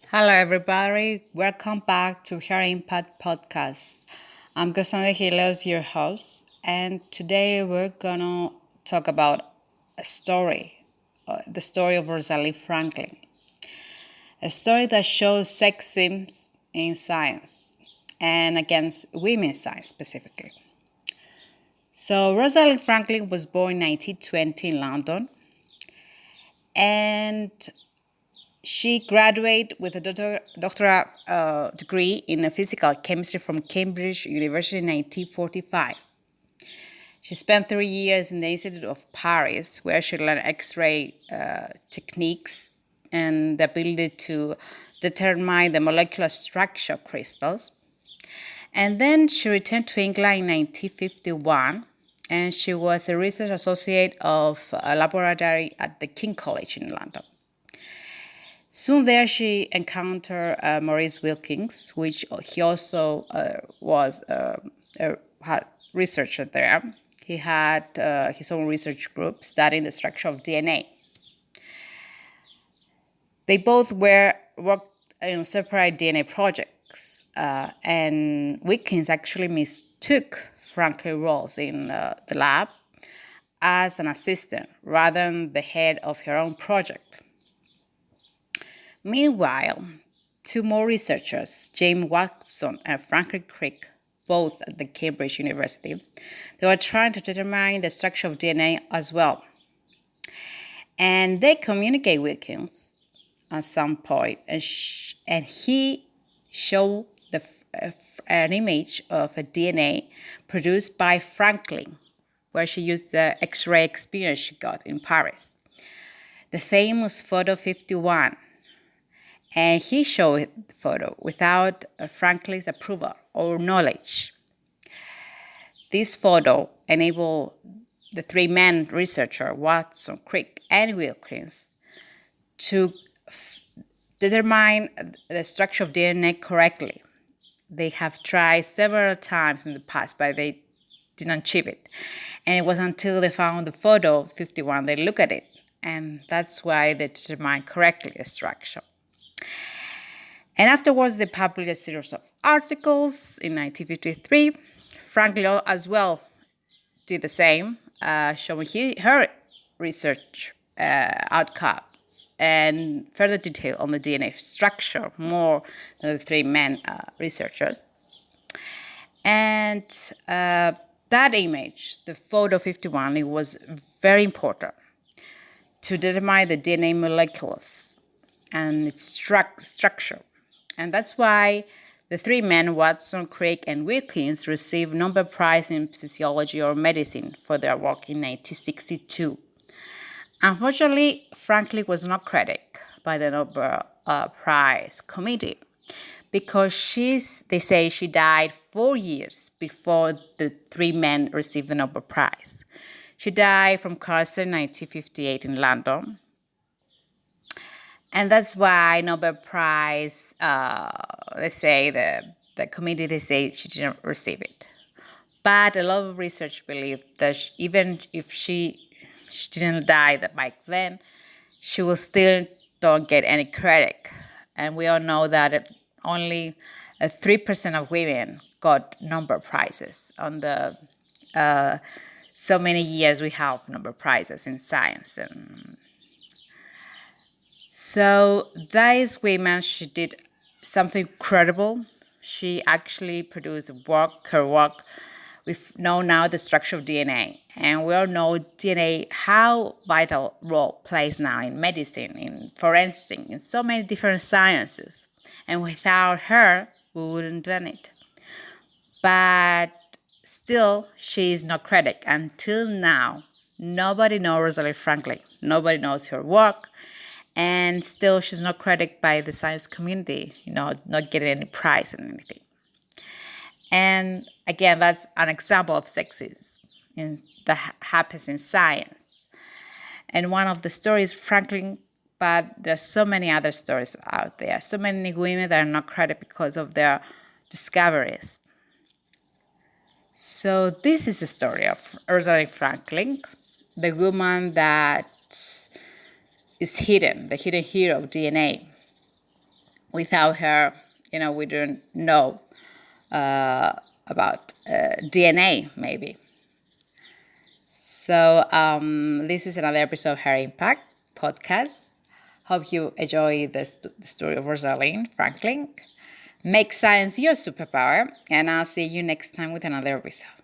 Hello, everybody. Welcome back to Her Impact Podcast. I'm Cassandra Hilos, your host, and today we're gonna talk about a story, the story of Rosalind Franklin, a story that shows sexism in science and against women's science specifically. So, Rosalind Franklin was born in 1920 in London, and she graduated with a doctoral degree in physical chemistry from Cambridge University in 1945. She spent 3 years in the Institute of Paris, where she learned X-ray techniques and the ability to determine the molecular structure of crystals. And then she returned to England in 1951, and she was a research associate of a laboratory at the King College in London. Soon there, she encountered Maurice Wilkins, which he also was a researcher there. He had his own research group studying the structure of DNA. They both worked in separate DNA projects, and Wilkins actually mistook Franklin's roles in the lab as an assistant rather than the head of her own project. Meanwhile, two more researchers, James Watson and Franklin Crick, both at the Cambridge University, they were trying to determine the structure of DNA as well. And they communicate with Wilkins at some point, and he showed an image of a DNA produced by Franklin, where she used the X-ray experience she got in Paris. The famous photo 51. And he showed the photo without Franklin's approval or knowledge. This photo enabled the three men researchers, Watson, Crick, and Wilkins, to determine the structure of DNA correctly. They have tried several times in the past, but they didn't achieve it. And it was until they found the photo 51, they look at it, and that's why they determined correctly the structure. And afterwards, they published a series of articles in 1953. Franklin as well did the same, showing her research outcomes and further detail on the DNA structure, more than the three men researchers. And that image, the photo 51, it was very important to determine the DNA molecules and its structure. And that's why the three men, Watson, Crick, and Wilkins, received Nobel Prize in Physiology or Medicine for their work in 1962. Unfortunately, Franklin was not credited by the Nobel Prize Committee because they say she died 4 years before the three men received the Nobel Prize. She died from cancer in 1958 in London. And that's why Nobel Prize, they say, the committee, they say she didn't receive it. But a lot of research believe that even if she didn't die back then, she will still don't get any credit. And we all know that only 3% of women got Nobel Prizes on the so many years we have Nobel Prizes in science. And so these women, she did something incredible. She actually produced her work. We know now the structure of DNA, and we all know DNA, how vital role plays now in medicine, in forensic, in so many different sciences. And without her, we wouldn't have done it. But still, she is not credited. Until now, nobody knows Rosalind Franklin. Nobody knows her work. And still, she's not credited by the science community, not getting any prize and anything. And again, that's an example of sexism that happens in science. And one of the stories, Franklin, but there's so many other stories out there. So many women that are not credited because of their discoveries. So this is the story of Rosalind Franklin, the woman that is hidden, the hidden hero of DNA. Without her, we don't know about DNA, maybe. So this is another episode of Her Impact podcast. Hope you enjoy the story of Rosalind Franklin. Make science your superpower, and I'll see you next time with another episode.